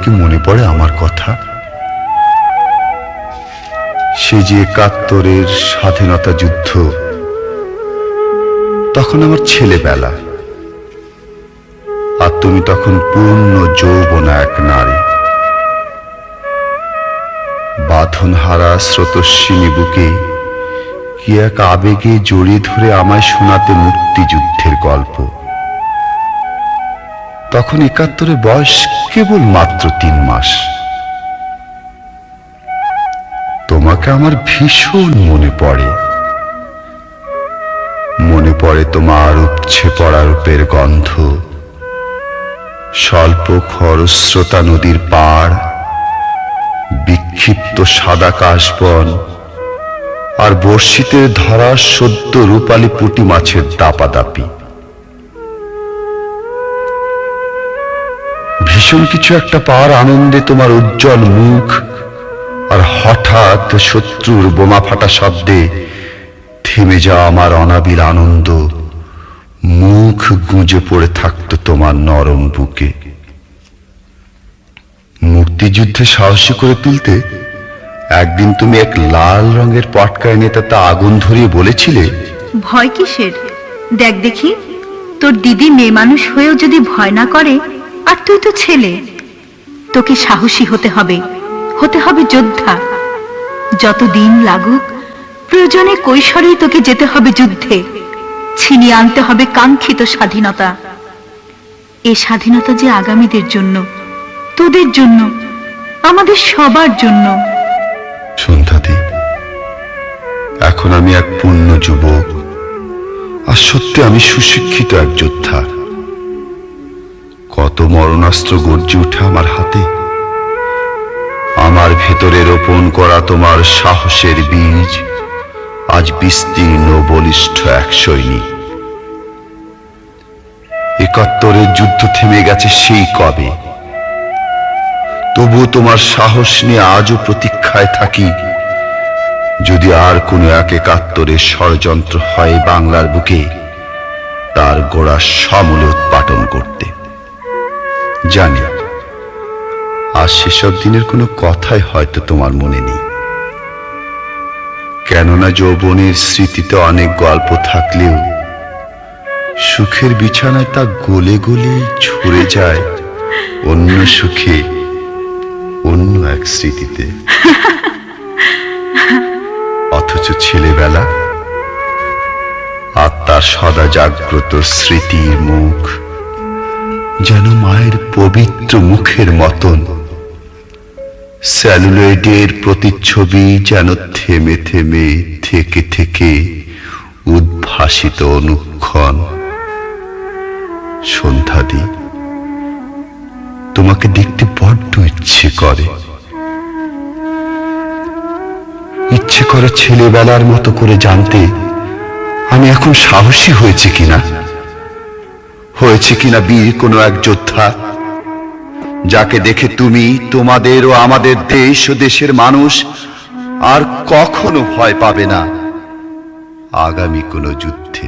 কি মনে পড়ে আমার কথা? সে যে ৭১-এর স্বাধীনতা যুদ্ধ, তখন আমার ছেলেবেলা, আর তুমি তখন পূর্ণ যৌবনা এক নারী। বাঁধনহারা স্রোতস্বিনী বুকে কি এক আবেগে জড়িয়ে ধরে আমায় শোনাতে মুক্তিযুদ্ধের গল্প। তখন ৭১-এর বয়স কেবল মাত্র ৩ মাস। তোমাকে আমার ভীষণ মনে পড়ে। মনে পড়ে তোমার উপছে পড়া রূপের গন্ধ, স্বল্প খরস্রোতা নদীর পাড়, বিক্ষিপ্ত সাদা কাশবন, আর বর্ষিতে ধরা সদ্য রূপালী পুঁটি মাছের দাপাদাপি। ভীষণ কিছু একটা পাওয়ার আনন্দে তোমার উজ্জ্বল মুখ, আর হঠাৎ শত্রুর বোমা ফাটা শব্দে থেমে যাওয়া আমার অনাবিল আনন্দ মুখ গুঁজে পড়ে থাকতো তোমার নরম বুকে। মুক্তিযুদ্ধে সাহসী করে তুলতে একদিন তুমি এক লাল রঙের পটকা এনে তাতে আগুন ধরিয়ে বলেছিলে, ভয় কিসের? দেখ দেখি, তোর দিদি মেয়ে মানুষ হয়েও যদি ভয় না করে, আর তুই তো ছেলে, তোকে সাহসী হতে হবে, হতে হবে যোদ্ধা। যতদিন লাগুক, প্রয়োজনে কৈশোরেই তোকে যেতে হবে যুদ্ধে, ছিনিয়ে আনতে হবে কাঙ্ক্ষিত স্বাধীনতা। এই স্বাধীনতা যে আগামীদের জন্য, তোদের জন্য, আমাদের সবার জন্য। সন্ধ্যাদি, এখন আমি এক পূর্ণ যুবক, আর সত্যি আমি সুশিক্ষিত এক যোদ্ধা। কত মরণাস্ত্র গর্জে উঠে আমার হাতে। আমার ভেতরে রোপণ করা তোমার সাহসের বীজ আজ বিস্তীর্ণ বলিষ্ঠ এক সৈনিক। ৭১-এর যুদ্ধ থেমে গেছে সেই কবে, তবু তোমার সাহস নিয়ে আজও প্রতীক্ষায় থাকি। যদি আর কোনো এক ৭১-এর ষড়যন্ত্র হয় বাংলার বুকে, তার গোড়া সমূলে উৎপাটন করতে। জানি আর সেসব দিনের কোনো কথাই হয়তো তোমার মনে নেই, কেননা যৌবনের স্মৃতিতে অনেক গল্প থাকলেও সুখের বিছানায় তা গলে গলে ঝরে যায় অন্য সুখে, অন্য এক স্মৃতিতে। অথচ ছেলেবেলা আর তার সদা জাগ্রত স্মৃতির মুখ যেন মায়ের পবিত্র মুখের মতন। সেলুলয়েডের প্রতিচ্ছবি যেন থেমে থেমে থেকে থেকে উদ্ভাসিত অনুক্ষণ। সন্ধ্যাদি, তোমাকে দেখতে বড্ড ইচ্ছে করে। ইচ্ছে করে ছেলেবেলার মতো করে জানতে আমি এখন সাহসী হয়েছে কিনা, হয়েছে কিনা বীর কোনো এক যোদ্ধা, যাকে দেখে তুমি, তোমাদের ও আমাদের দেশ ও দেশের মানুষ আর কখনো ভয় পাবে না আগামী কোনো যুদ্ধে।